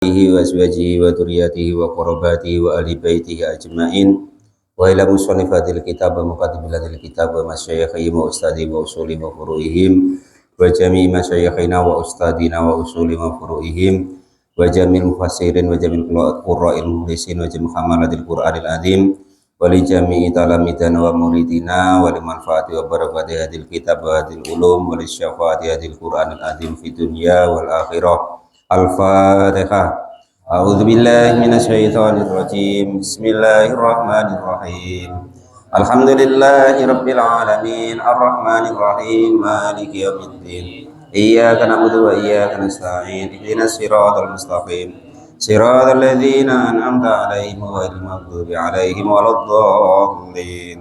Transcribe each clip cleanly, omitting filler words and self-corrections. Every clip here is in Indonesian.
wa azwajihi wa dzurriyyatihi wa qurrabatihi wa ahli baitihi ajma'in wa ila musannifatil kitab wa muqaddimatil kitab wa masyayikhihim wa ustadi wa usuli wa furu'ihim wa jami'i masyayikhina wa ustadina wa usuli wa furu'ihim wa jami'il mufassirin wa jami'il qurra'il muhlisin wa jami'il hamalatil qur'anil azim wa li jami'i talamidana wa muridina wa li manfaati wa barakati hadil kitab wa hadil ulum wa li syafaati hadil qur'anil azim fi dunya wal akhirah. Al-Fatihah. A'udzu billahi minasyaitonir rajim. Bismillahirrahmanirrahim. Alhamdulillahi rabbil alamin, arrahmanir rahim, maliki yaumiddin. Iyyaka na'budu wa iyyaka nasta'in. Ihdinas siratal mustaqim. Siratal ladzina an'amta 'alaihim ghairil maghdubi 'alaihim waladdallin.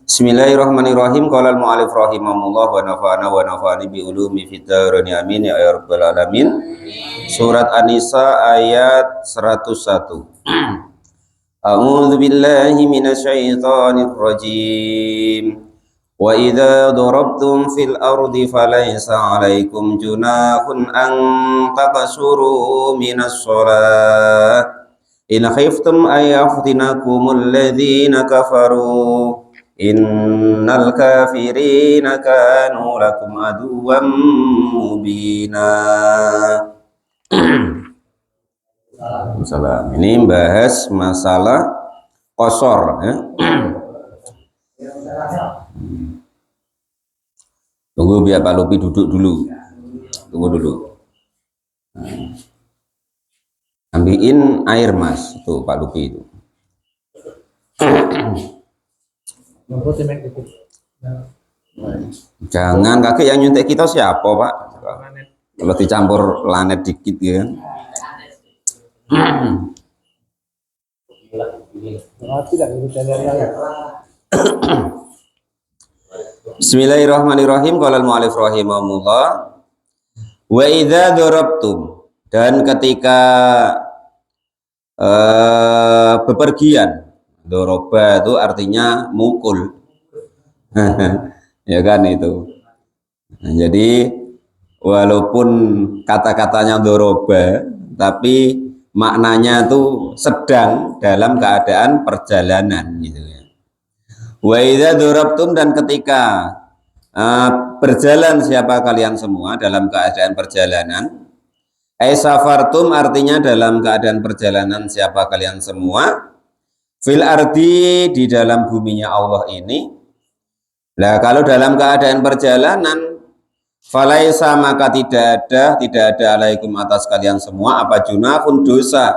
Bismillahirrahmanirrahim. Qala al-mu'allif rahimahullah wa nafa'ani bi ulumi fid darain amin ya rabbal alamin. Surat An-Nisa ayat 101. A'udzu billahi minasyaitonir rajim. Wa idza darabtum fil ardi falaysa 'alaikum junahun an taqsuru minas shalah in khiftum ay yaftinakumul ladzina kafaru innal kafirina kanu lakum aduwwan mubina. Salam. Ini membahas masalah qasar ya. Tunggu biar Pak Lupi duduk dulu. Tunggu dulu. Ambilin air Mas, tuh Pak Lupi itu. Jangan, kakek yang nyuntik kita siapa Pak? Kalau dicampur lanet dikit ya kan. Bismillahirrahmanirrahim. Qala al-mu'allif rahimahullah wa idza darabtum, dan ketika bepergian. Doroba itu artinya mukul. Ya kan itu. Nah, jadi walaupun kata-katanya doroba, tapi maknanya itu sedang dalam keadaan perjalanan gitu ya. Wa idza darabtum, dan ketika berjalan siapa kalian semua dalam keadaan perjalanan. Safartum artinya dalam keadaan perjalanan siapa kalian semua. Fil ardi, di dalam buminya Allah ini. Nah, kalau dalam keadaan perjalanan, falaisa, maka tidak ada alaikum atas kalian semua apa junahun dosa.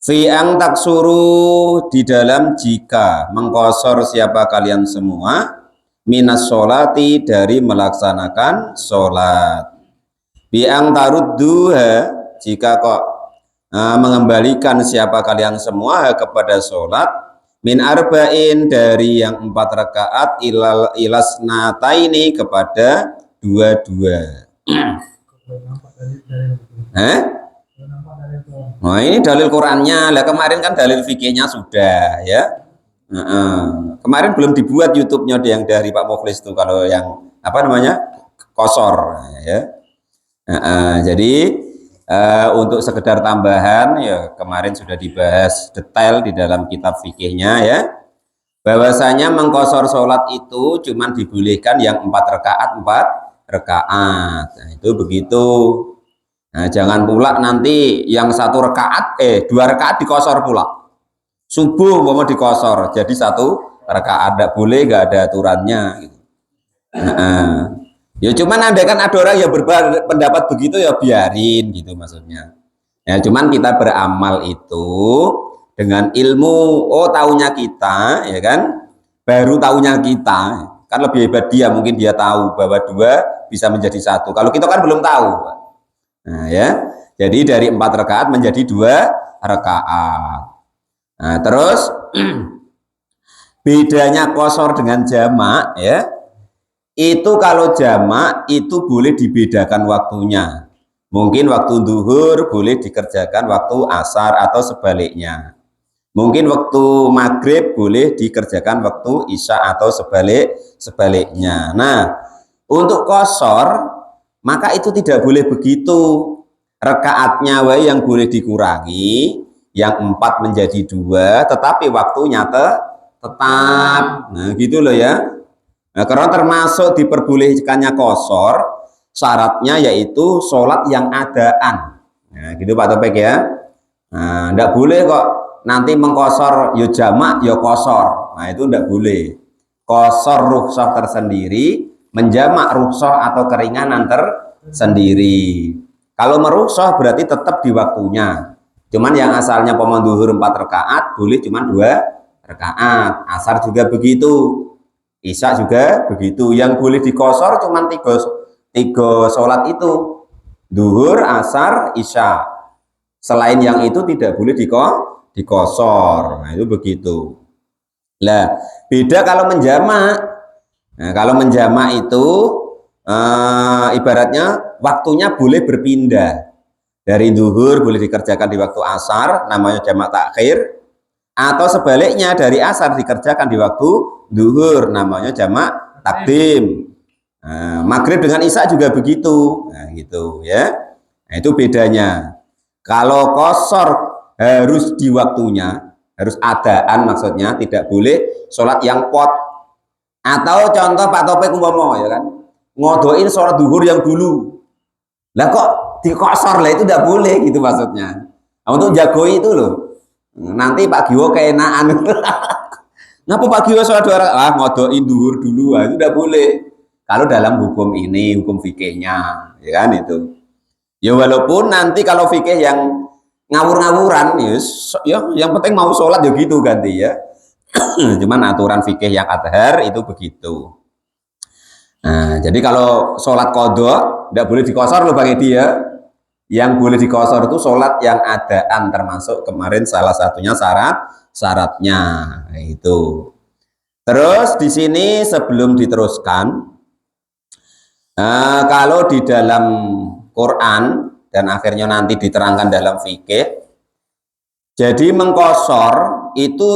Fi ang taksuru, di dalam jika mengkosor siapa kalian semua minas sholati, dari melaksanakan sholat. Bi ang tarudduha, jika kok mengembalikan siapa kalian semua kepada sholat min arba'in, dari yang 4 rakaat ilasnataini, kepada 2. Nah, ini dalil Qurannya. Lah kemarin kan dalil fikihnya sudah ya. Kemarin belum dibuat YouTube-nya yang dari Pak Mukhlis tuh, kalau yang apa namanya qasar ya. Jadi untuk sekedar tambahan ya, kemarin sudah dibahas detail di dalam kitab fikihnya ya, bahwasanya mengqasar sholat itu cuman dibolehkan yang 4 rakaat. Nah, itu begitu. Nah, jangan pula nanti yang 1 rakaat 2 rakaat diqasar pula. Subuh mau diqasar jadi 1 rakaat, tidak boleh, nggak ada aturannya gitu. Ya cuman kan ada orang yang berpendapat begitu, ya biarin gitu maksudnya. Ya cuman kita beramal itu dengan ilmu, tahunya kita ya kan, baru tahunya kita kan lebih hebat dia, mungkin dia tahu bahwa 2 bisa menjadi 1. Kalau kita kan belum tahu. Nah ya, jadi dari 4 rakaat menjadi 2 rakaat. Nah terus bedanya qasar dengan jamak ya. Itu kalau jamak itu boleh dibedakan waktunya. Mungkin waktu zuhur boleh dikerjakan waktu asar atau sebaliknya. Mungkin waktu maghrib boleh dikerjakan waktu isya atau sebaliknya. Nah, untuk qasar maka itu tidak boleh begitu. rakaatnya wae yang boleh dikurangi, yang 4 menjadi 2, tetapi waktunya tetap. Nah gitu loh ya. Nah, karena termasuk diperbolehkannya qashar, syaratnya yaitu sholat yang adaan. Nah gitu Pak Topik ya. Nah enggak boleh kok nanti mengqashar yo jamak yo qashar. Nah itu enggak boleh. Qashar rukhsah tersendiri, menjamak rukhsah atau keringanan tersendiri. Kalau merukhsah berarti tetap di waktunya. Cuman yang asalnya pemon duhur 4 rakaat boleh cuman 2 rakaat. Asar juga begitu. Isya juga begitu. Yang boleh dikosor cuman tiga sholat itu. Duhur, asar, isya. Selain yang itu tidak boleh dikosor. Nah, itu begitu. Lah, beda kalau menjamak. Nah, kalau menjamak itu ibaratnya waktunya boleh berpindah. Dari duhur boleh dikerjakan di waktu asar, namanya jamak takhir, atau sebaliknya dari asar dikerjakan di waktu duhur, namanya jamak takdim. Nah, maghrib dengan isya juga begitu. Nah, gitu ya. Nah, itu bedanya. Kalau qashar harus di waktunya, harus adaan maksudnya, tidak boleh sholat yang pot. Atau contoh Pak Topik umpama ya kan, ngodoin sholat duhur yang dulu. Lah kok dikosor lah, itu tidak boleh gitu maksudnya. Nah, untuk jagoi itu loh. Nanti Pak Giwo keenaan. Ngapa Pak Giwo sholat 2 rakaat? Ngodoin duhur dulu. Itu tidak boleh. Kalau dalam hukum ini, hukum fikihnya, ya kan itu. Ya walaupun nanti kalau fikih yang ngawur-ngawuran, ya yang penting mau sholat ya gitu ganti ya. Cuman aturan fikih yang adhar itu begitu. Nah, jadi kalau sholat qadha tidak boleh dikosor loh bagi dia. Yang boleh dikosor itu sholat yang adaan, termasuk kemarin salah satunya syaratnya itu. Terus di sini sebelum diteruskan, kalau di dalam Quran dan akhirnya nanti diterangkan dalam fikih, jadi mengkosor itu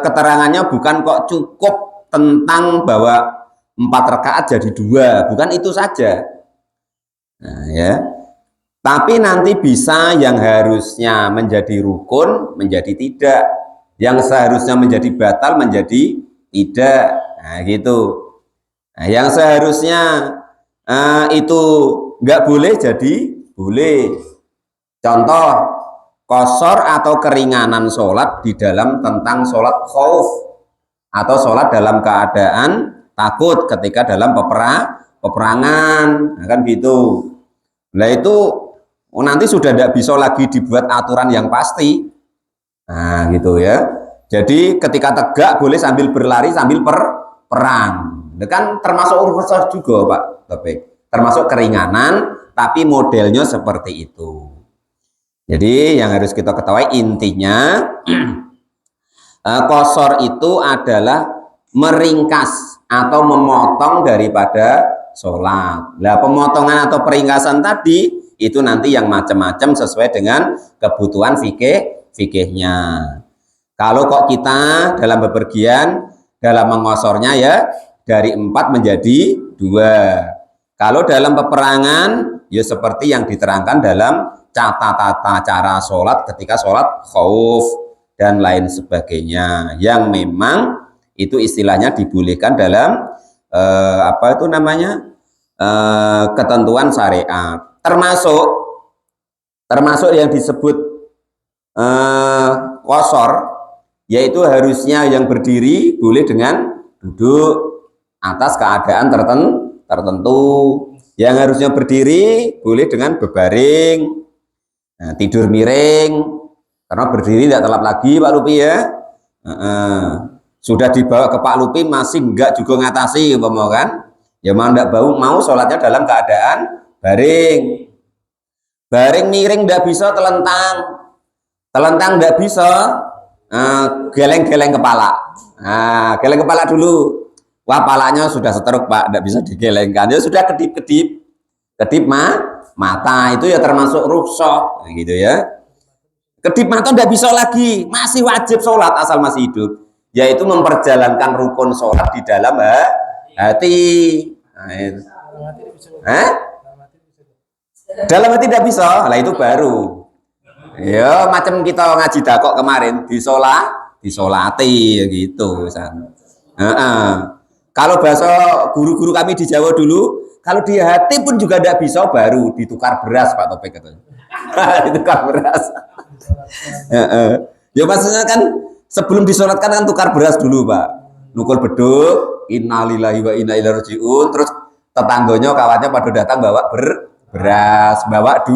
keterangannya bukan kok cukup tentang bahwa 4 rakaat jadi 2, bukan itu saja. Nah, ya. Tapi nanti bisa yang harusnya menjadi rukun menjadi tidak, yang seharusnya menjadi batal menjadi tidak. Nah, gitu. Nah, yang seharusnya itu nggak boleh jadi boleh. Contoh, qashar atau keringanan sholat di dalam tentang sholat khauf atau sholat dalam keadaan takut ketika dalam peperangan, nah, kan gitu. Nah itu nanti sudah tidak bisa lagi dibuat aturan yang pasti. Nah gitu ya. Jadi ketika tegak boleh sambil berlari sambil perang. Itu kan termasuk rukhsah juga Pak Topik. Termasuk keringanan tapi modelnya seperti itu. Jadi yang harus kita ketahui intinya qashar itu adalah meringkas atau memotong daripada sholat. Nah, pemotongan atau peringkasan tadi itu nanti yang macam-macam sesuai dengan kebutuhan fikihnya. Kalau kok kita dalam bepergian dalam mengosornya ya dari 4 menjadi 2. Kalau dalam peperangan ya seperti yang diterangkan dalam tata cara sholat ketika sholat khauf dan lain sebagainya yang memang itu istilahnya dibolehkan dalam apa itu namanya ketentuan syariat, termasuk yang disebut qashar, yaitu harusnya yang berdiri boleh dengan duduk atas keadaan tertentu, yang harusnya berdiri boleh dengan berbaring, nah, tidur miring, karena berdiri tidak telap lagi Pak Lupi ya. Sudah dibawa ke Pak Lupi masih enggak juga ngatasi umpama kan, ya mau enggak mau sholatnya dalam keadaan baring miring enggak bisa, telentang enggak bisa, geleng-geleng kepala. Nah, geleng kepala dulu, wah palanya sudah seteruk Pak, enggak bisa digelengkan, ya sudah kedip mata itu ya termasuk rukhsah gitu ya. Kedip mata enggak bisa lagi, masih wajib sholat asal masih hidup, yaitu memperjalankan rukun sholat di dalam hati. Nah, Dalam hati tidak bisa, lah itu baru. Ya macam kita ngaji dakok kemarin disolati gitu. Kalau bahasa guru-guru kami di Jawa dulu, kalau di hati pun juga tidak bisa, baru ditukar beras Pak Topik katanya. Ditukar beras. Ya maksudnya kan sebelum disolatkan kan tukar beras dulu Pak. Nukul beduk, innalillahi wa inna ilaihi rajiun, terus tetanggonya kawannya pada datang bawa beras, bawa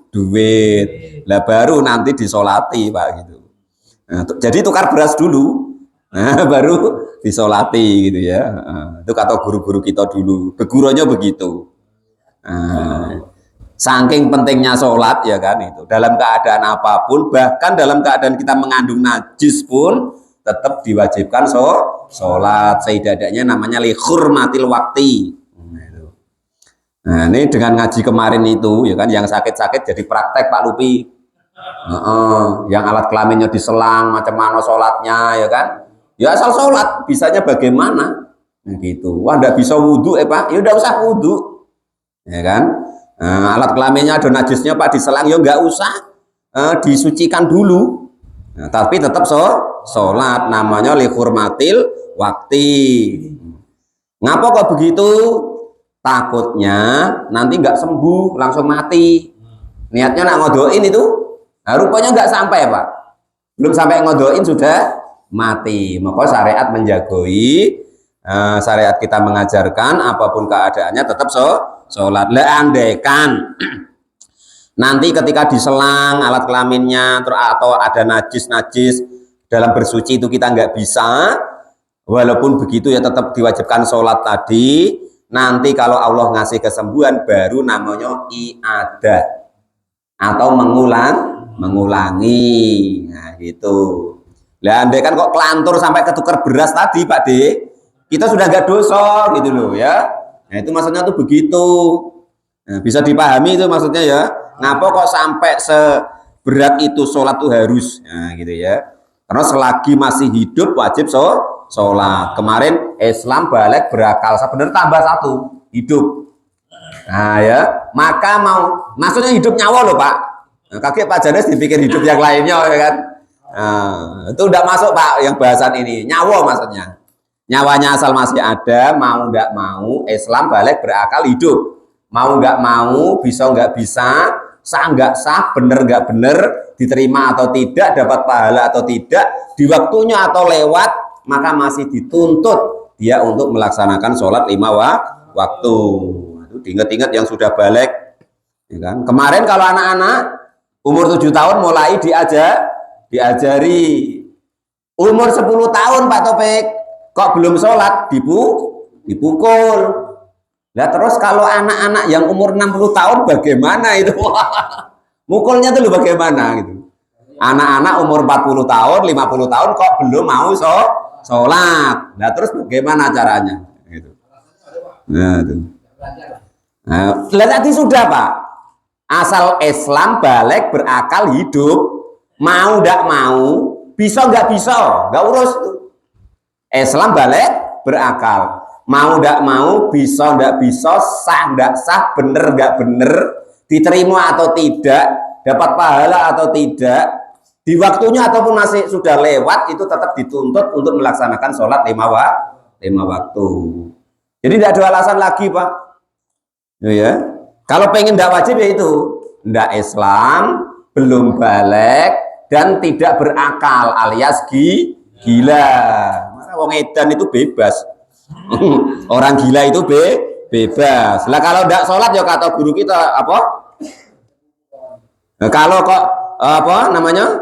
duit. Lah baru nanti disolati Pak gitu. Nah, jadi tukar beras dulu, nah, baru disolati gitu ya. Itu kata guru-guru kita dulu. Begurunya begitu. Saking pentingnya sholat ya kan itu. Dalam keadaan apapun, bahkan dalam keadaan kita mengandung najis pun tetap diwajibkan sholat. Seidadanya namanya li hurmatil wakti. Nah ini dengan ngaji kemarin itu ya kan, yang sakit-sakit jadi praktek Pak Lupi. Yang alat kelaminnya diselang, macam mana sholatnya ya kan? Ya asal sholat, bisanya bagaimana? Nah, gitu. Wah nggak bisa wudhu Pak, ya udah usah wudhu, ya kan? Alat kelaminnya ada najisnya Pak diselang, ya nggak usah disucikan dulu. Nah, tapi tetap sholat, namanya li hurmatil wakti. Ngapa kok begitu? Takutnya nanti nggak sembuh, langsung mati. Niatnya nak ngodoin itu, nah, rupanya nggak sampai Pak. Belum sampai ngodoin sudah mati. Maka syariat menjagoi, syariat kita mengajarkan apapun keadaannya tetap sholat. Andaikan nanti ketika diselang alat kelaminnya atau ada najis dalam bersuci itu kita nggak bisa, walaupun begitu ya tetap diwajibkan sholat tadi. Nanti kalau Allah ngasih kesembuhan baru namanya i'adah atau mengulangi. Nah gitu. Lah andai kan kok kelantur sampai ketukar beras tadi Pak De, kita sudah nggak dosa gitu loh ya. Nah itu maksudnya tuh begitu. Nah, bisa dipahami itu maksudnya ya. Ngapa kok sampai seberat itu sholat tuh harus, nah gitu ya. Karena selagi masih hidup wajib sholat. Kemarin Islam balik berakal, sebenarnya tambah satu, hidup. Nah ya, maka maksudnya hidup nyawa loh Pak. Nah, kakek Pak Janes dipikir hidup yang lainnya ya kan. Nah, itu udah masuk Pak yang bahasan ini, nyawa maksudnya. Nyawanya asal masih ada, mau nggak mau Islam balik berakal hidup. Mau nggak mau, bisa nggak bisa, sah nggak sah, bener nggak bener, diterima atau tidak, dapat pahala atau tidak, di waktunya atau lewat, maka masih dituntut dia untuk melaksanakan sholat 5 waktu. Itu diingat-ingat yang sudah balik, ya kan? Kemarin kalau anak-anak umur 7 tahun mulai diajari, umur 10 tahun Pak Topik kok belum sholat dipukul. Nah terus kalau anak-anak yang umur 60 tahun bagaimana itu? Mukulnya tuh bagaimana gitu? Anak-anak umur 40 tahun, 50 tahun kok belum mau sholat. Nah terus bagaimana caranya? Gitu. Nah, itu. Nah, tadi sudah Pak. Asal Islam balik berakal hidup, mau nggak mau, bisa nggak bisa, nggak urus itu. Islam balik berakal, mau nggak mau, bisa nggak bisa, sah nggak sah, bener nggak bener, diterima atau tidak, dapat pahala atau tidak, di waktunya ataupun masih sudah lewat, itu tetap dituntut untuk melaksanakan sholat 5 waktu. Jadi tidak ada alasan lagi Pak. Ya, kalau pengen tidak wajib ya itu, tidak Islam, belum balik dan tidak berakal alias gila. Mana wong edan itu bebas. Orang gila itu bebas. Lah kalau tidak sholat ya kata guru kita apa? Nah, kalau kok apa namanya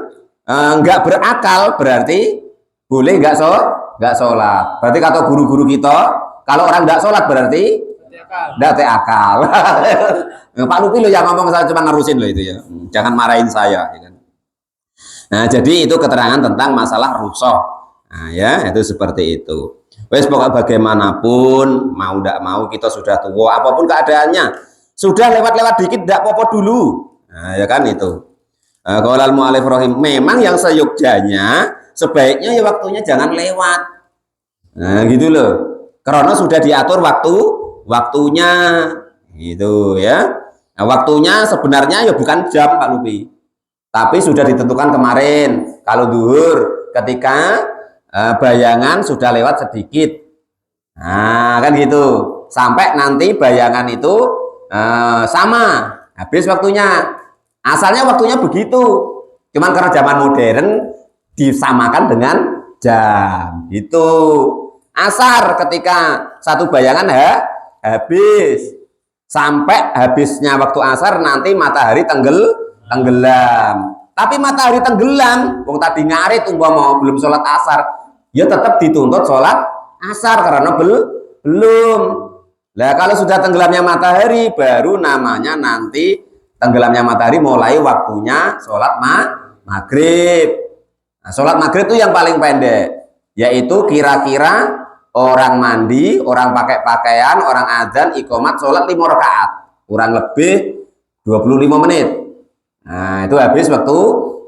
nggak berakal berarti boleh nggak sholat. Berarti kata guru-guru kita kalau orang nggak sholat berarti tidak akal. Pak Lupi lo yang ngomong, saya cuma nerusin lo itu ya. Jangan marahin saya. Ya kan? Nah jadi itu keterangan tentang masalah rukhsah. Nah ya itu seperti itu. Wes pokoknya bagaimanapun mau tidak mau kita sudah tua, apapun keadaannya, sudah lewat-lewat dikit tidak apa-apa dulu. Nah ya kan itu. Qaulal mu'allif rahim, memang yang seyogjanya sebaiknya ya waktunya jangan lewat. Nah gitu loh. Karena sudah diatur waktunya gitu ya. Nah, waktunya sebenarnya ya bukan jam Pak Lupi, tapi sudah ditentukan kemarin. Kalau duhur ketika bayangan sudah lewat sedikit, nah kan gitu, sampai nanti bayangan itu sama habis waktunya. Asalnya waktunya begitu, cuman karena zaman modern disamakan dengan jam itu. Asar ketika satu bayangan habis, sampai habisnya waktu asar nanti matahari tenggelam. Tapi matahari tenggelam, wong tadi ngarit umpama belum sholat asar, ya tetap dituntut sholat asar karena belum. Nah kalau sudah tenggelamnya matahari, baru namanya nanti tenggelamnya matahari mulai waktunya sholat maghrib. Nah, sholat maghrib itu yang paling pendek, yaitu kira-kira orang mandi, orang pakai pakaian, orang adzan, iqomat, sholat 5 rakaat, kurang lebih 25 menit. Nah itu habis waktu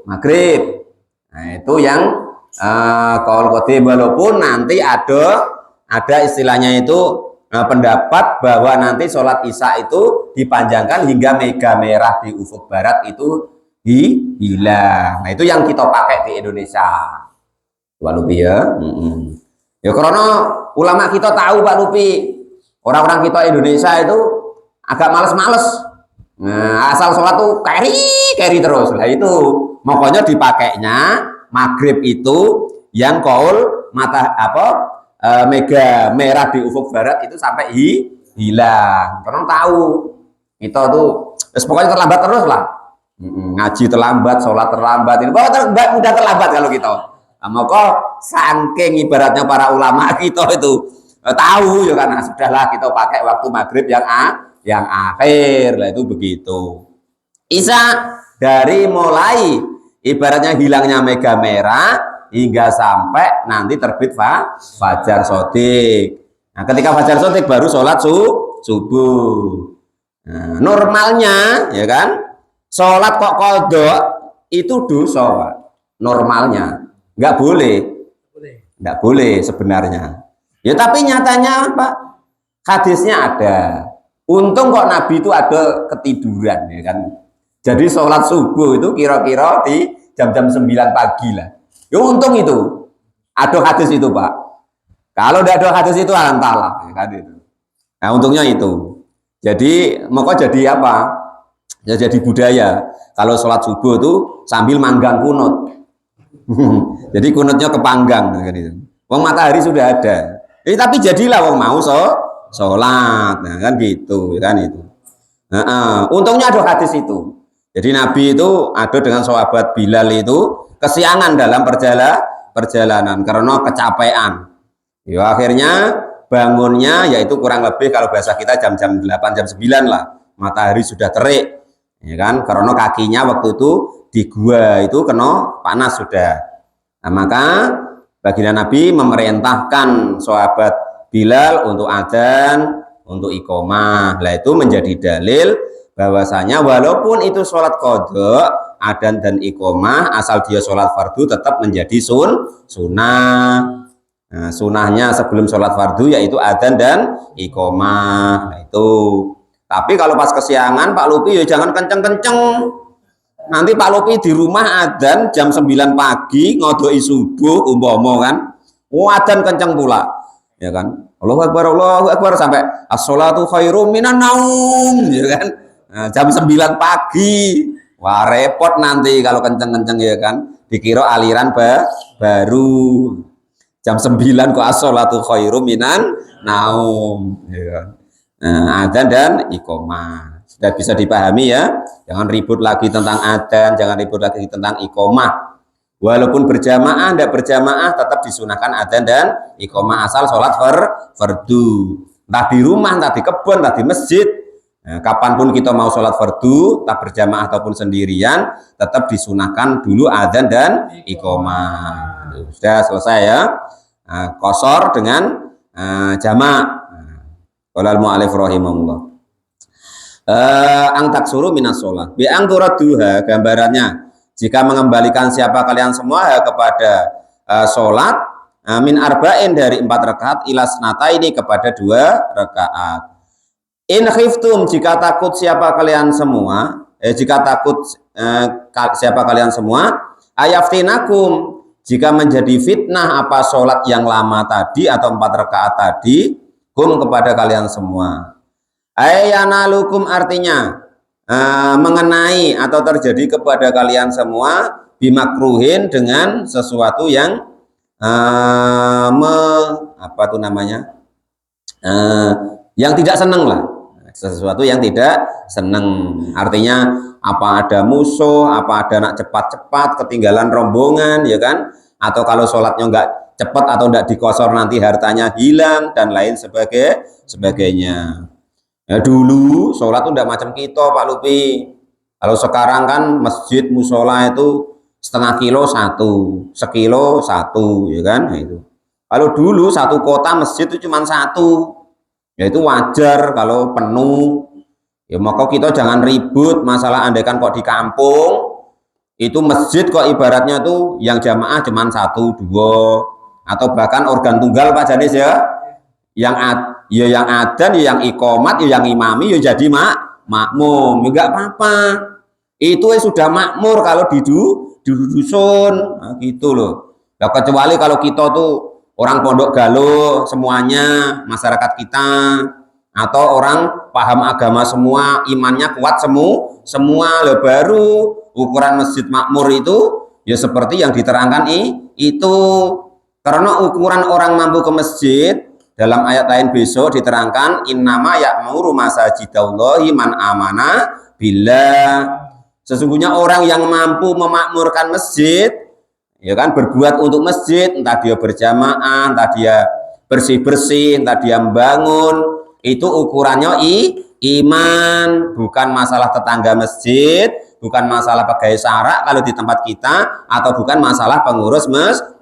maghrib. Nah itu yang qaul qadim, walaupun nanti ada istilahnya itu pendapat bahwa nanti sholat isya itu dipanjangkan hingga mega merah di ufuk barat itu hilang. Nah itu yang kita pakai di Indonesia Pak Lupi ya. Ya karena ulama kita tahu Pak Lupi, orang-orang kita Indonesia itu agak males-males. Nah, asal sholat tuh carry terus. Lah itu makanya dipakainya maghrib itu yang qaul mega merah di ufuk barat itu sampai hilang. Karena tahu kita tuh pokoknya terlambat terus lah. Ngaji terlambat, sholat terlambat, ini pokoknya mudah terlambat kalau kita. Maka saking ibaratnya para ulama kita itu tahu ya kan, sudahlah kita pakai waktu maghrib yang akhir lah, itu begitu. Isya dari mulai ibaratnya hilangnya mega merah hingga sampai nanti terbit fajar shodiq. Nah ketika fajar shodiq baru sholat subuh. Nah, normalnya ya kan sholat kok kodok itu dosa Pak. Normalnya nggak boleh sebenarnya ya, tapi nyatanya Pak hadisnya ada. Untung kok Nabi itu ada ketiduran ya kan, jadi sholat subuh itu kira-kira di jam-jam 9 pagi lah ya, untung itu ada hadis itu Pak. Kalau tidak ada hadis itu antara ya kan itu. Nah untungnya itu, jadi maka jadi apa ya, jadi budaya kalau sholat subuh itu sambil manggang kunut. Jadi kunutnya kepanggang kan itu. Wong matahari sudah ada. Tapi jadilah wong mau sholat, nah kan gitu kan itu. Untungnya ada hadis itu. Jadi Nabi itu ada dengan sahabat Bilal itu kesiangan dalam perjalanan karena kecapean. Ya akhirnya bangunnya yaitu kurang lebih kalau bahasa kita jam-jam 8 jam 9 lah. Matahari sudah terik. Ya kan? Karena kakinya waktu itu di gua itu kena panas sudah. Nah, maka baginda Nabi memerintahkan sahabat Bilal untuk adzan, untuk iqomah. Lah itu menjadi dalil bahwasanya walaupun itu sholat qadha, adzan dan iqomah, asal dia sholat fardu tetap menjadi sunnah. Nah, sunnahnya sebelum sholat fardu yaitu adzan dan iqomah. Nah, itu. Tapi kalau pas kesiangan Pak Lupi ya jangan kenceng-kenceng. Nanti Pak Lupi di rumah adzan jam 9 pagi ngodoi subuh umpama kan. Adzan kenceng pula. Ya kan? Allahu Akbar sampai as-sholatu khairum minan naum ya kan. Nah, jam 9 pagi. Wah, repot nanti kalau kenceng-kenceng ya kan. Dikira aliran baru. Jam 9 kok as-sholatu khairum minan naum ya kan. Nah, adzan dan iqomah sudah bisa dipahami ya. Jangan ribut lagi tentang adzan, jangan ribut lagi tentang iqomah. Walaupun berjamaah, tidak berjamaah tetap disunahkan adzan dan iqomah asal sholat fardu. Entah di rumah, entah di kebun, entah di masjid. Nah, kapanpun kita mau sholat fardu, entah berjamaah ataupun sendirian, tetap disunahkan dulu adzan dan iqomah. Sudah selesai ya. Nah, qashar dengan jamak. Qala al-mu'allif rahimahullah. Ang taksuru minas sholat. Bi ang turadduha, gambarannya jika mengembalikan siapa kalian semua kepada sholat min arba'in dari 4 rakaat ila snataini kepada 2 rakaat. In khiftum, jika takut siapa kalian semua, jika takut siapa kalian semua, ayaftinakum, jika menjadi fitnah apa sholat yang lama tadi atau 4 rakaat tadi, kum kepada kalian semua. Ayanalukum artinya mengenai atau terjadi kepada kalian semua bimakruhin dengan sesuatu yang apa tuh namanya, yang tidak seneng lah, sesuatu yang tidak seneng. Artinya apa ada musuh, apa ada nak cepat-cepat ketinggalan rombongan, ya kan? Atau kalau sholatnya enggak cepat atau enggak dikosor nanti hartanya hilang dan lain sebagainya. Ya, dulu sholat itu enggak macam kita Pak Lupi. Kalau sekarang kan masjid musola itu setengah kilo satu, sekilo satu, ya kan? Nah, itu. Kalau dulu satu kota masjid itu cuma satu, ya itu wajar kalau penuh. Ya maka kita jangan ribut masalah andaikan kok di kampung itu masjid kok ibaratnya tuh yang jamaah cuma 1, 2 atau bahkan organ tunggal Pak Janis ya, yang yang adzan, ya yang iqomat, ya yang imami, ya jadi makmum, ya enggak apa-apa. Itu sudah makmur kalau di dusun, nah, gitu loh. Nah, kecuali kalau kita tuh orang Pondok Galuh semuanya, masyarakat kita, atau orang paham agama semua, imannya kuat semua, loh, baru ukuran masjid makmur itu ya seperti yang diterangkan itu. Karena ukuran orang mampu ke masjid dalam ayat lain besok diterangkan innama ya'muru masajidallahi man amana billah. Sesungguhnya orang yang mampu memakmurkan masjid, ya kan, berbuat untuk masjid, entah dia berjamaah, entah dia bersih-bersih, entah dia membangun, itu ukurannya iman, bukan masalah tetangga masjid, bukan masalah pegawai syarak kalau di tempat kita, atau bukan masalah pengurus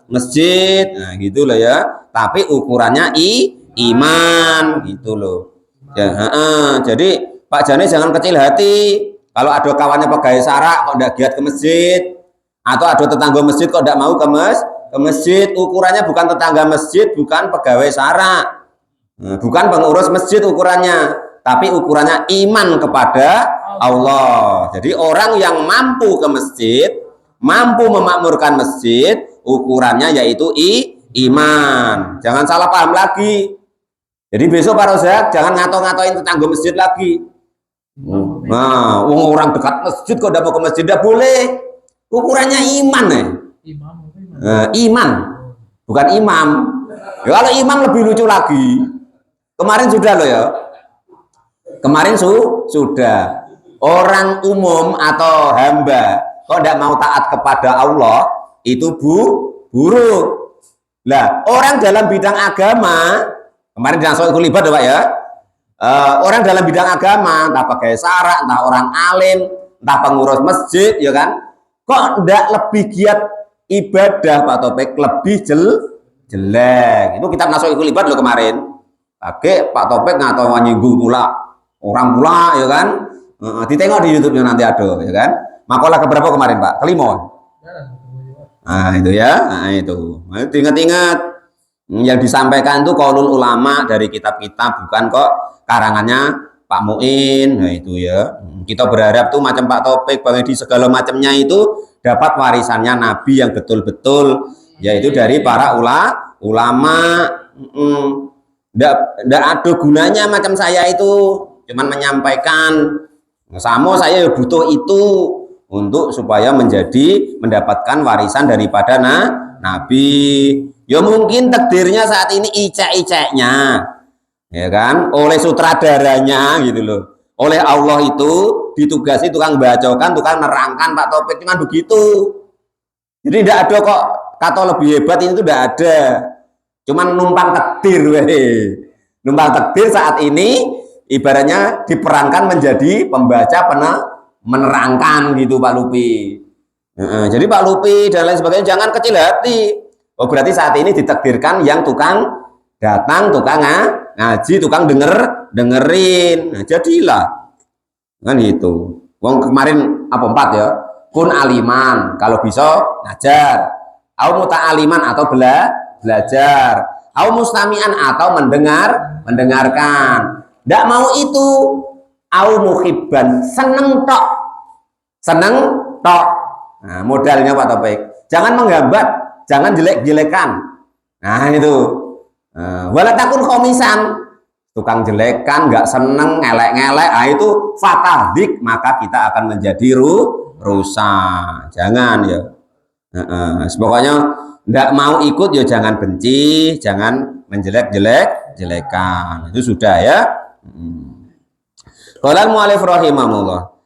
masjid. Nah, gitu loh ya. Tapi ukurannya iman, gitu loh. Ya, jadi Pak Jani jangan kecil hati. Kalau ada kawannya pegawai syarak kok tidak giat ke masjid, atau ada tetangga masjid kok tidak mau ke masjid, ukurannya bukan tetangga masjid, bukan pegawai syarak, bukan pengurus masjid ukurannya, tapi ukurannya iman kepada Allah. Jadi orang yang mampu ke masjid, mampu memakmurkan masjid, ukurannya yaitu iman. Jangan salah paham lagi. Jadi besok Pak Rozak jangan ngato-ngatoin tetangga masjid lagi. Nah, orang dekat masjid kok tidak mau ke masjid, tidak boleh. Ukurannya iman ya. Iman, bukan imam. Ya, kalau imam lebih lucu lagi. Kemarin sudah loh ya. Kemarin sudah. Orang umum atau hamba kok tidak mau taat kepada Allah itu buruk. Lah, orang dalam bidang agama kemarin langsung kulibat Pak ya. Orang dalam bidang agama, entah pakai syarak, entah orang alim, entah pengurus masjid, ya kan, kok tidak lebih giat ibadah Pak Topik, lebih jelek. Itu kita masuk kulibat loh kemarin. Pakai Pak Topik atau nyinggung pula orang pula, ya kan. Ditengok di YouTube-nya nanti ada, ya kan. Makalah keberapa kemarin Pak? Kelima. Nah itu ya, nah itu. Ingat-ingat yang disampaikan itu qaulul ulama dari kitab-kitab, bukan kok karangannya Pak Muin. Nah itu ya. Kita berharap tuh macam Pak Topik bahwa di segala macamnya itu dapat warisannya Nabi yang betul-betul, yaitu dari para ulama. Nggak ada gunanya macam saya itu cuman menyampaikan. Sama saya butuh itu untuk supaya mendapatkan warisan daripada Nabi. Ya mungkin takdirnya saat ini icek-iceknya, ya kan, oleh sutradaranya gitu loh, oleh Allah itu ditugasi tukang bacokan, tukang nerangkan Pak Topik, cuma begitu. Jadi tidak ada kok kata lebih hebat, ini tuh tidak ada, cuman numpang takdir. Numpang takdir saat ini ibaratnya diperankan menjadi pembaca menerangkan gitu Pak Lupi. Jadi Pak Lupi dan lain sebagainya jangan kecil hati. Oh berarti saat ini ditakdirkan yang tukang datang, tukang ngaji, tukang dengerin. Nah, jadilah kan itu. Wong kemarin apa 4 ya? Kun aliman, kalau bisa ngajar. Au muta'aliman atau belajar. Au mustami'an atau mendengarkan. ndak mau itu, au muhibban, seneng tok. Seneng tok. Nah, modalnya Pak Taufik. Jangan menghambat, jangan jelek-jelekan. Nah, itu. Wala takun khomisan, tukang jelekan, nggak seneng, ngelek-ngelek, itu fatadik, maka kita akan menjadi rusak. Jangan ya. Pokoknya nggak mau ikut ya jangan benci, jangan menjelek-jelekan. Itu sudah ya. Qala al-mu'allif rahimahullah.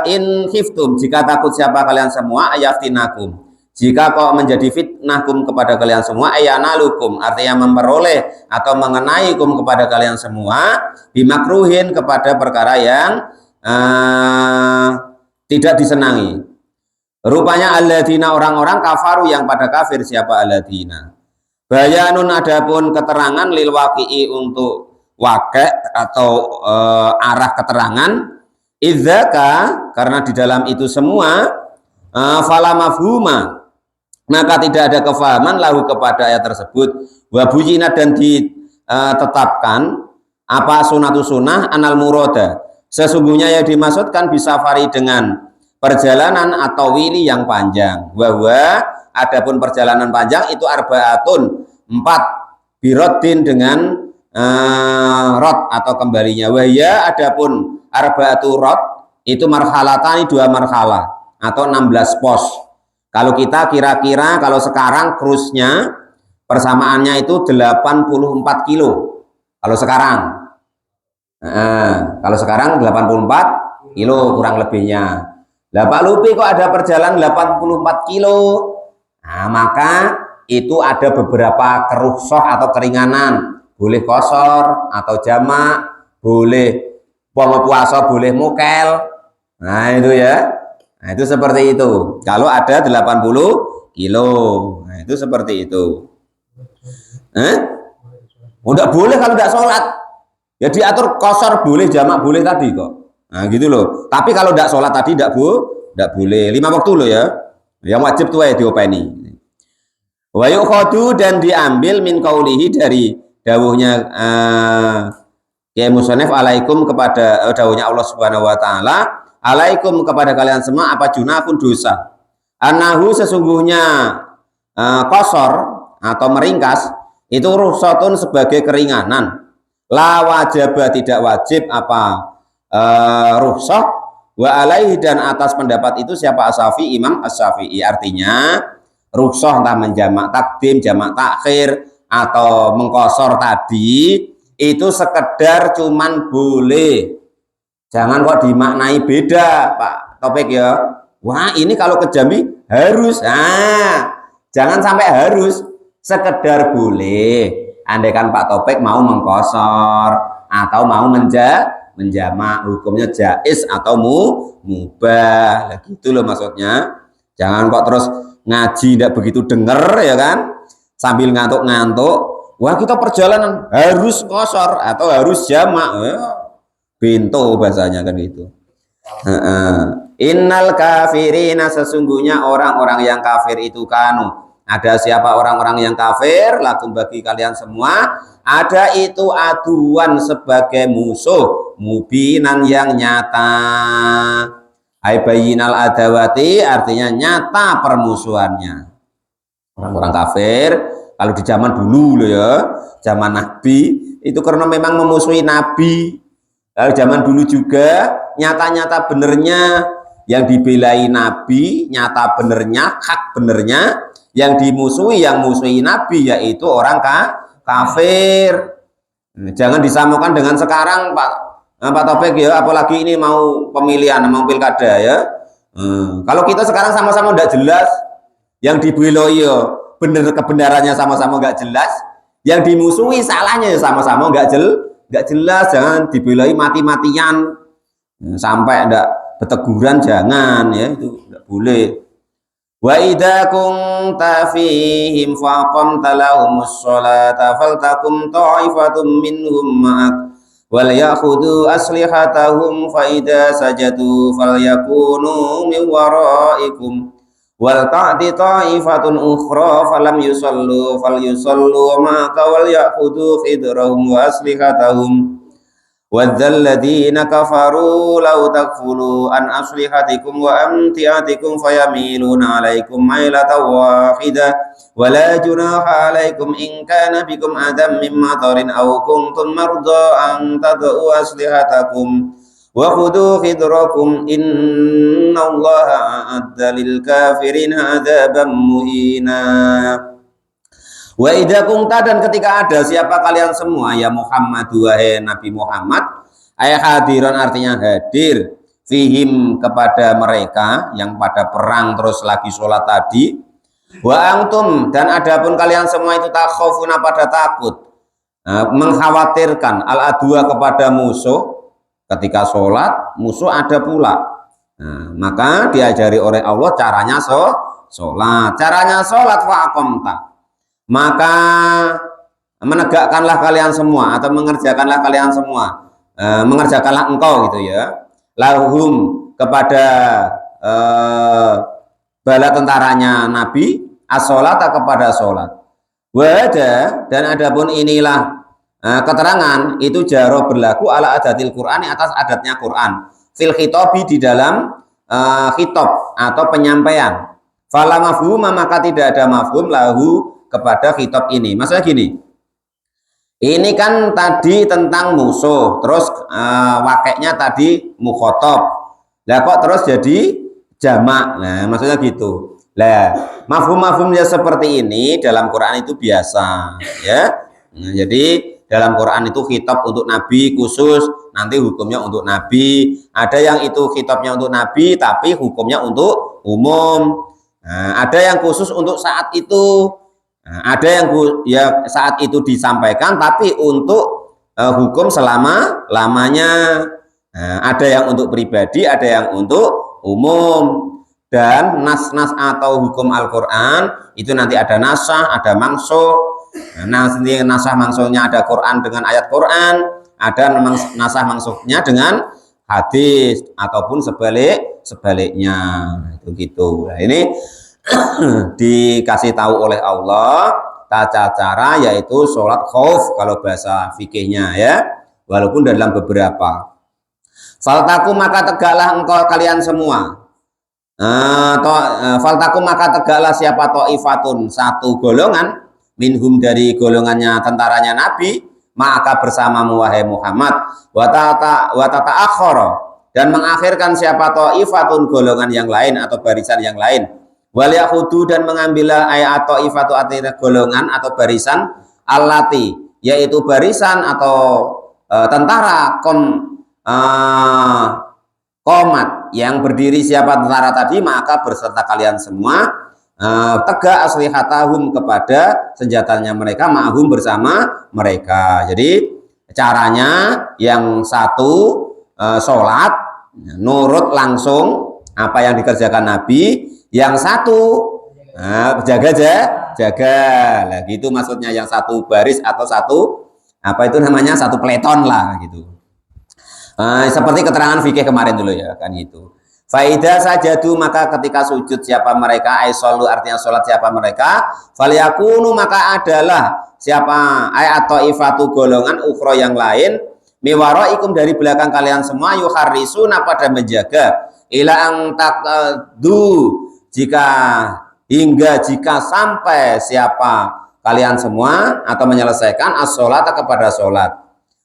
In khiftum, jika takut siapa kalian semua, ayaftinakum, jika kok menjadi fitnahkum kepada kalian semua, ayanalukum, artinya memperoleh atau mengenaikum kepada kalian semua, bimakruhin, kepada perkara yang tidak disenangi. Rupanya alladzina, orang-orang kafaru yang pada kafir. Siapa alladzina? Bayanun, adapun keterangan lil waqi'i, untuk waqi' atau arah keterangan. Idzaka, karena di dalam itu semua, fala mafhuma, maka tidak ada kefahaman lahu kepada ayat tersebut. Wa bujina, dan ditetapkan apa sunatu sunnah, anal muroda, sesungguhnya yang dimaksudkan bisafari dengan perjalanan atau wili yang panjang. Bahwa adapun perjalanan panjang itu arbaatun, 4, biroddin, dengan rot atau kembalinya. Wahya, adapun arbaatu rot itu marhalatani, 2 marhalah atau 16 pos. Kalau kita kira-kira, kalau sekarang cruise-nya persamaannya itu 84 kilo. Kalau sekarang, kalau sekarang 84 kilo kurang lebihnya. Lah Pak Lupi kok ada perjalanan 84 kilo? Nah, maka itu ada beberapa kerukshoh atau keringanan. Boleh kosor atau jamak, boleh pomo puasa, boleh mukel. Nah itu ya. Nah itu seperti itu. Kalau ada 80 kilo. Nah itu seperti itu. Udah boleh kalau tidak sholat. Ya diatur kosor boleh, jamak boleh tadi kok. Nah gitu loh. Tapi kalau tidak sholat tadi tidak boleh. 5 waktu loh ya. Yang wajib tuh ya diopeni. Wa yukhadu, dan diambil min qaulihi, dari dawuhnya ya musannif, alaikum, kepada dawuhnya Allah Subhanahu wa taala, alaikum, kepada kalian semua, apa junahun, dosa, anahu, sesungguhnya kosor atau meringkas itu rukhsatun, sebagai keringanan, la wajibah, tidak wajib apa rukhsah, wa alaihi, dan atas pendapat itu siapa? Asy-Syafi'i, Imam Asy-Syafi'i. Artinya rukhsah entah menjamak takdim, jamak takhir, atau mengkosor tadi itu sekedar cuman boleh, jangan kok dimaknai beda Pak Topik ya. Wah ini kalau ke Jambi harus, jangan sampai harus, sekedar boleh. Andaikan Pak Topik mau mengkosor atau mau menjamak, hukumnya jaiz atau mubah. Nah, gitu loh maksudnya. Jangan kok terus ngaji tidak begitu denger ya kan, sambil ngantuk-ngantuk, wah kita perjalanan harus kosor atau harus jamak, bintu bahasanya kan gitu. Innal kafirina, sesungguhnya orang-orang yang kafir itu kanu, ada siapa orang-orang yang kafir, lakum, bagi kalian semua, ada itu aduan, sebagai musuh, mubinan, yang nyata. Ai bayinal adawati, artinya nyata permusuhannya. Orang-orang kafir kalau di zaman dulu loh ya, zaman Nabi itu karena memang memusuhi Nabi. Lalu zaman dulu juga nyata-nyata benernya yang dibelai Nabi, nyata benernya, hak benernya, yang dimusuhi, yang musuhi Nabi yaitu orang kafir. Jangan disamakan dengan sekarang Pak Topik ya, apalagi ini mau pemilihan, mau pilkada ya. Kalau kita sekarang sama-sama tidak jelas, yang dibeloi ya bener kebenarannya sama-sama nggak jelas, yang dimusuhi salahnya ya sama-sama nggak jelas. Jangan dibeloi mati-matian sampai tidak berteguran, jangan ya, itu tidak boleh. Wa idza kunta fihim faqamta lahumus sholata faltakum ta'ifatum minhum ma'ak wal ya'khudhu aslihatahum fa idza sajadu falyakunu min waraikum wal ta'ti ta'ifatun ukhra falam yusallu falyusallu ma'aka wal ya'khudhu khidrahum wa aslihatahum wadzalladina kafaru law takfulu an aslihatikum wa amtiatikum fayamiluna alaikum mailatan wahidah wala junaha alaikum in kana bikum adam min matarin aw kuntum marda an tad'u aslihatakum wa khudhu khidrakum innallaha a'adda lil kafirin adzaban muhina. Wa idza kunta, dan ketika ada siapa kalian semua ya Muhammad, wahai Nabi Muhammad, ay hadiran artinya hadir, fihim kepada mereka yang pada perang terus lagi sholat tadi, wa antum, dan adapun kalian semua itu takhafuna pada takut, mengkhawatirkan al adwa kepada musuh. Ketika sholat musuh ada pula, maka diajari oleh Allah caranya sholat, caranya sholat fa'aqamta, maka menegakkanlah kalian semua atau mengerjakanlah kalian semua, mengerjakanlah engkau gitu ya, lahum kepada bala tentaranya Nabi, as-sholata kepada sholat. Wada, dan adapun inilah keterangan itu jaro berlaku ala adatil Qur'ani, atas adatnya Quran, fil khitobi, di dalam khitab atau penyampaian. Fala mafhum, maka tidak ada mafhum lahu kepada khitab ini. Maksudnya gini, ini kan tadi tentang musuh, terus wakeknya tadi mukhotob, lah kok terus jadi jamak. Nah maksudnya gitu. Lah mafhum-mafhumnya seperti ini dalam Quran itu biasa ya. Nah, jadi dalam Quran itu khitab untuk Nabi khusus, nanti hukumnya untuk Nabi. Ada yang itu khitabnya untuk Nabi tapi hukumnya untuk umum. Nah, ada yang khusus untuk saat itu. Nah, ada yang ya saat itu disampaikan tapi untuk hukum selama-lamanya. Nah, ada yang untuk pribadi, ada yang untuk umum. Dan nas-nas atau hukum Al-Quran itu nanti ada nasah, ada mangsuh. Nah, nanti nasah mangsuhnya ada Quran dengan ayat Quran, ada nasah mangsuhnya dengan hadis ataupun sebaliknya. Itu gitu. Nah, ini dikasih tahu oleh Allah tata cara, yaitu sholat khauf kalau bahasa fikihnya ya, walaupun dalam beberapa. Faltaku, maka tegaklah engkau kalian semua. Faltaku, maka tegaklah siapa ta'ifatun, satu golongan, minhum dari golongannya tentaranya Nabi, maka bersamamu wahai Muhammad, watata akhara, dan mengakhirkan siapa ta'ifatun, golongan yang lain atau barisan yang lain, wal yahudu, dan mengambillah ayat ta'ifatu artinya golongan atau barisan, allati, yaitu barisan atau tentara komat yang berdiri siapa tentara tadi, maka berserta kalian semua tegak aslihatahum kepada senjatanya mereka, ma'hum bersama mereka. Jadi caranya yang satu sholat nurut langsung apa yang dikerjakan Nabi, yang satu jaga lah gitu, maksudnya yang satu baris atau satu apa itu namanya, satu peleton lah gitu. Seperti keterangan fikih kemarin dulu ya kan gitu. Faida sajadu, maka ketika sujud siapa mereka, aisyolu artinya sholat siapa mereka, falyakunu, maka adalah siapa atau ifatu golongan ukhra yang lain, miwaraikum dari belakang kalian semua, yuharrisuna pada menjaga, ila ang takdu, jika sampai siapa kalian semua atau menyelesaikan as-sholat kepada sholat.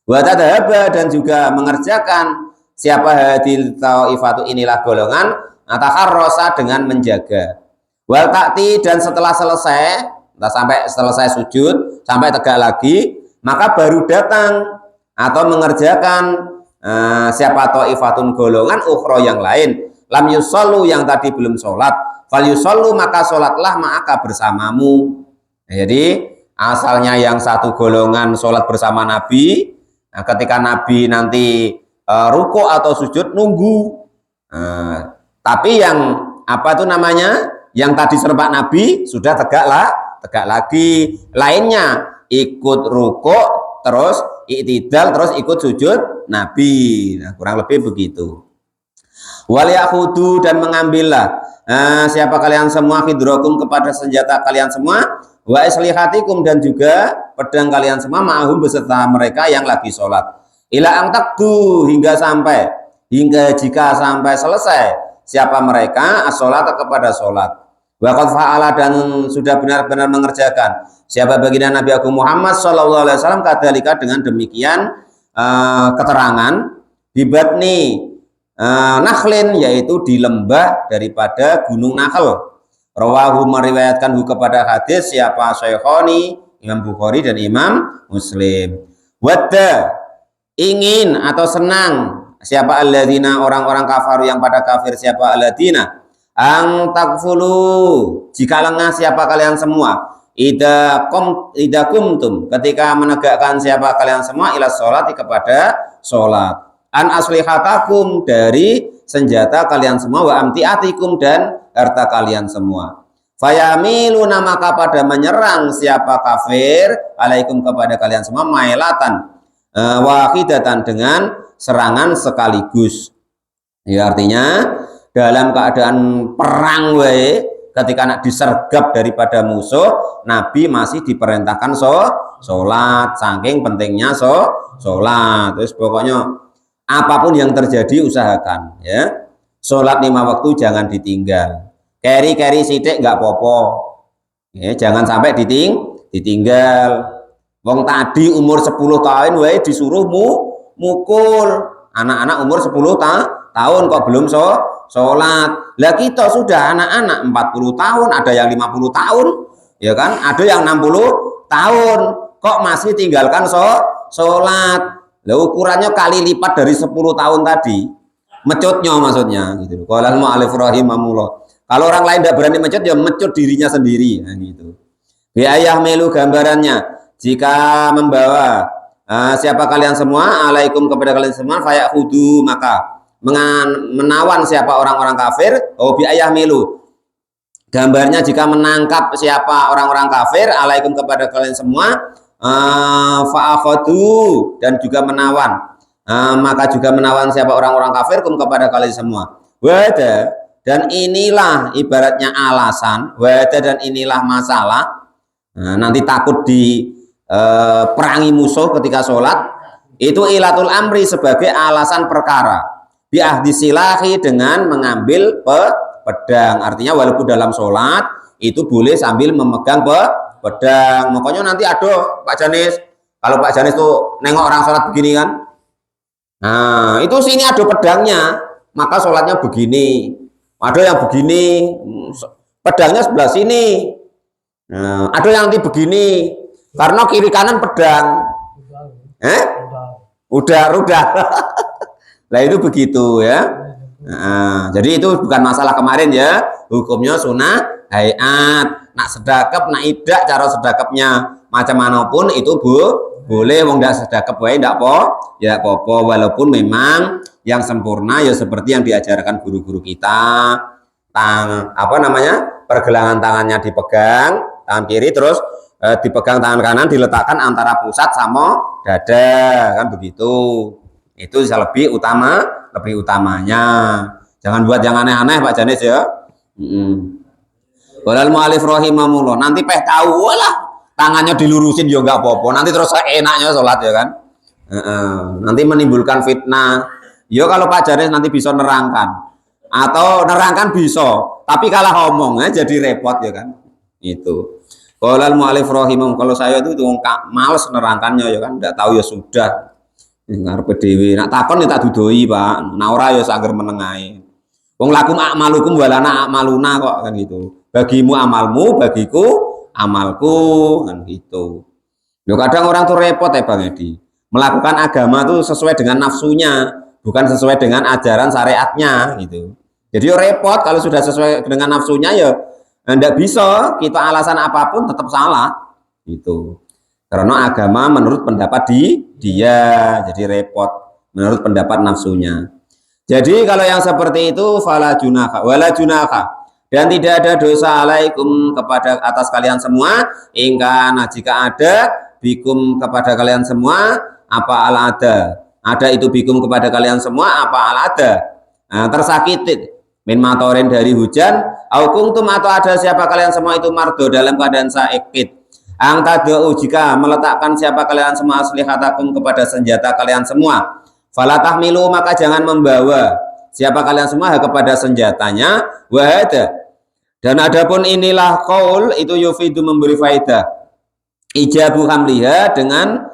Wa tadhaba, dan juga mengerjakan siapa hadil taifatu, inilah golongan, ataharrosa, dengan menjaga. Wal ta'ti, dan setelah selesai, sampai selesai sujud, sampai tegak lagi, maka baru datang atau mengerjakan siapa taifatun, golongan ukhra yang lain, lam yusallu, yang tadi belum sholat, fal yusallu, maka sholatlah ma'aka bersamamu. Nah, jadi asalnya yang satu golongan sholat bersama Nabi. Nah, ketika Nabi nanti ruku atau sujud nunggu, tapi yang apa itu namanya, yang tadi serempak Nabi sudah tegak lagi, lainnya ikut ruku terus i'tidal terus ikut sujud Nabi. Nah, kurang lebih begitu. Wal yahudu, dan mengambillah siapa kalian semua, khidrokum kepada senjata kalian semua, wa islihatikum dan juga pedang kalian semua, ma'hum beserta mereka yang lagi sholat, ila angtakdu hingga jika sampai selesai siapa mereka as-sholat kepada sholat, wa qad fa'ala dan sudah benar-benar mengerjakan siapa baginda Nabi Agung Muhammad sallallahu alaihi wasallam kadzalika dengan demikian keterangan bibatni nakhlin yaitu di lembah daripada gunung Nakhl. Rawahu meriwayatkan kepada hadis siapa Syekhoni Imam Bukhari dan Imam Muslim. Wadda ingin atau senang siapa alladzina orang-orang kafir yang pada kafir siapa alladzina ang takfulu jika lengah siapa kalian semua ida kumtum ketika menegakkan siapa kalian semua ila sholati kepada sholat an aslihatakum dari senjata kalian semua wa amtiatikum dan harta kalian semua fayamiluna maka pada menyerang siapa kafir alaikum kepada kalian semua mailatan wahidatan dengan serangan sekaligus ya artinya dalam keadaan perang ketika nak disergap daripada musuh Nabi masih diperintahkan sholat saking pentingnya sholat terus pokoknya apapun yang terjadi usahakan ya sholat 5 waktu jangan ditinggal keri sidik nggak popo ya, jangan sampai ditinggal wong tadi umur 10 tahun disuruh mukul anak-anak umur 10 tahun kok belum sholat lah kita sudah anak-anak 40 tahun ada yang 50 tahun ya kan ada yang 60 tahun kok masih tinggalkan sholat lah ukurannya kali lipat dari 10 tahun tadi mecutnya maksudnya gitu. Qala al-mu'allif rahimahullah kalau orang lain tidak berani mecut ya mecut dirinya sendiri nah, gitu. Bi ayah melu gambarannya jika membawa siapa kalian semua alaikum kepada kalian semua fayahudu maka menawan siapa orang-orang kafir bi ayah melu gambarnya jika menangkap siapa orang-orang kafir alaikum kepada kalian semua fa'akhadu dan juga menawan maka juga menawan siapa orang-orang kafir kepada kalian semua wada dan inilah ibaratnya alasan wada dan inilah masalah nanti takut di perangi musuh ketika sholat itu ilatul amri sebagai alasan perkara bi'ahdi silahi dengan mengambil pedang artinya walaupun dalam sholat itu boleh sambil memegang pedang makanya nanti aduh Pak Janis kalau Pak Janis tuh nengok orang sholat begini kan nah itu sini ada pedangnya maka sholatnya begini ada yang begini pedangnya sebelah sini nah, ada yang nanti begini karena kiri kanan pedang udah lah itu begitu ya nah, jadi itu bukan masalah kemarin ya hukumnya sunnah hayat nak sedekap nak idak cara sedekapnya macam manapun itu boleh wong ndak sedekap wae ndak ya apa-apa walaupun memang yang sempurna ya seperti yang diajarkan guru-guru kita pergelangan tangannya dipegang tangan kiri terus dipegang tangan kanan diletakkan antara pusat sama dada kan begitu itu bisa lebih utamanya jangan buat yang aneh-aneh Pak Janis ya Walal mu'alif rahimahullah nanti tahu lah tangannya dilurusin ya nggak apa-apa nanti terus enaknya sholat ya kan nanti menimbulkan fitnah ya kalau Pak Janis nanti bisa nerangkan atau nerangkan bisa tapi kalah ngomong jadi repot ya kan itu walal mu'alif rahimahullah kalau saya itu males nerangkannya ya kan nggak tahu ya sudah ngarep dhewe nak takon ya tak dudoi Pak nah ora ya sangger menengae wong lakum akmalukum walana akmaluna kok kan gitu bagimu amalmu bagiku amalku kan gitu loh kadang orang tuh repot ya Bang Edi melakukan agama tuh sesuai dengan nafsunya bukan sesuai dengan ajaran syariatnya gitu jadi repot kalau sudah sesuai dengan nafsunya ya enggak bisa kita alasan apapun tetap salah gitu karena agama menurut pendapat dia jadi repot menurut pendapat nafsunya jadi kalau yang seperti itu fala junaka wala junaka dan tidak ada dosa alaikum kepada atas kalian semua ingkana jika ada bikum kepada kalian semua apa al ada itu bikum kepada kalian semua apa al ada tersakiti min matorin dari hujan, au kuntum atau ada siapa kalian semua itu mardo dalam keadaan sakit, ang tadau jika meletakkan siapa kalian semua aslihatakum kepada senjata kalian semua, fala tahmilu maka jangan membawa siapa kalian semua kepada senjatanya, wahada dan adapun inilah qaul itu yufidu memberi faedah ijabu hamliha dengan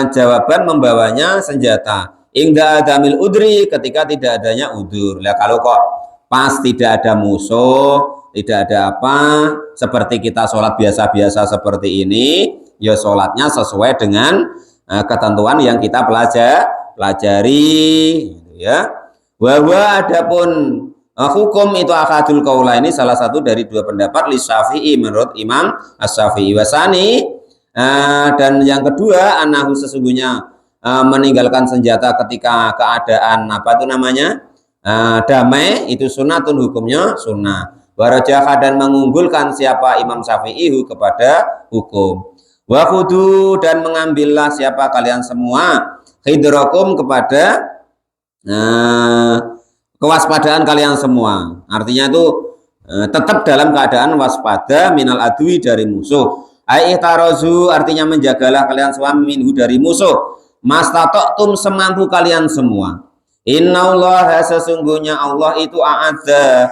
jawaban membawanya senjata ingda adamil udri ketika tidak adanya udur. Lah kalau kok pas tidak ada musuh, tidak ada apa, seperti kita sholat biasa-biasa seperti ini, ya sholatnya sesuai dengan ketentuan yang kita pelajari, gitu ya. Bahwa adapun hukum itu akadul kaula ini salah satu dari dua pendapat li Syafi'i menurut Imam As-Syafi'i wasani, dan yang kedua anahu sesungguhnya meninggalkan senjata ketika keadaan apa itu namanya damai itu sunatun hukumnya sunnah. Warajaha dan mengunggulkan siapa Imam Syafi'i kepada hukum. Wa khudu dan mengambillah siapa kalian semua hidrakum kepada kewaspadaan kalian semua. Artinya itu tetap dalam keadaan waspada minal adwi dari musuh. Ai ihtarozu artinya menjagalah kalian semua minhu dari musuh. Mastata'tum semampu kalian semua. Innallaha sesungguhnya Allah itu a'adza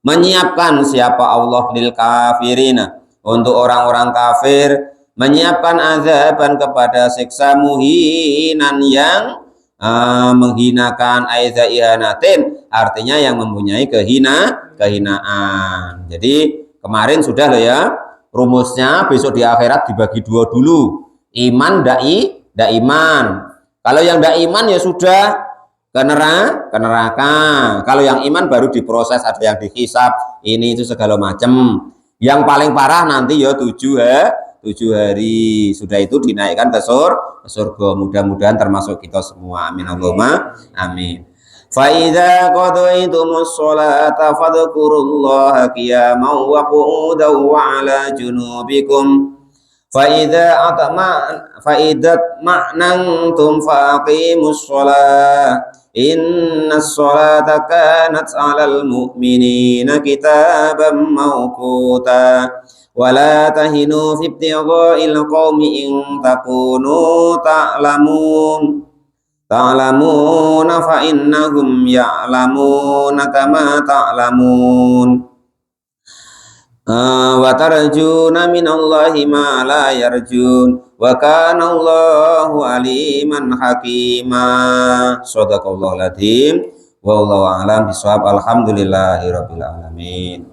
menyiapkan siapa Allah lil kafirina untuk orang-orang kafir, menyiapkan azaban kepada siksa muhinan yang menghinakan, aiza ihanatin artinya yang mempunyai kehinaan. Jadi kemarin sudah loh ya rumusnya, besok di akhirat dibagi dua dulu, iman dai iman. Kalau yang ndak iman ya sudah ke neraka. Kalau yang iman baru diproses, ada yang dihisab, ini itu segala macam. Yang paling parah nanti ya 7 hari. Sudah itu dinaikkan ke surga. Mudah-mudahan termasuk kita semua. Amin Allahumma amin. Fa idza qadaytumus sholata fadhkurullaha qiyaman wa qu'udan wa 'ala junubikum. Faidat ma'nantum faqimus sholah innas sholata kanat 'alal mu'minina kitaban mawquta wala tahinu fi ibtigha'il qaumi in takunu ta'lamuna fa innahum ya'lamuna kama ta'lamun. Wa tarjuna minallahi ma la yarjun wa kana Allahu aliman hakima. Shadaqallahul adzim. Wallahu a'lam bishawab. Alhamdulillahirabbil alamin.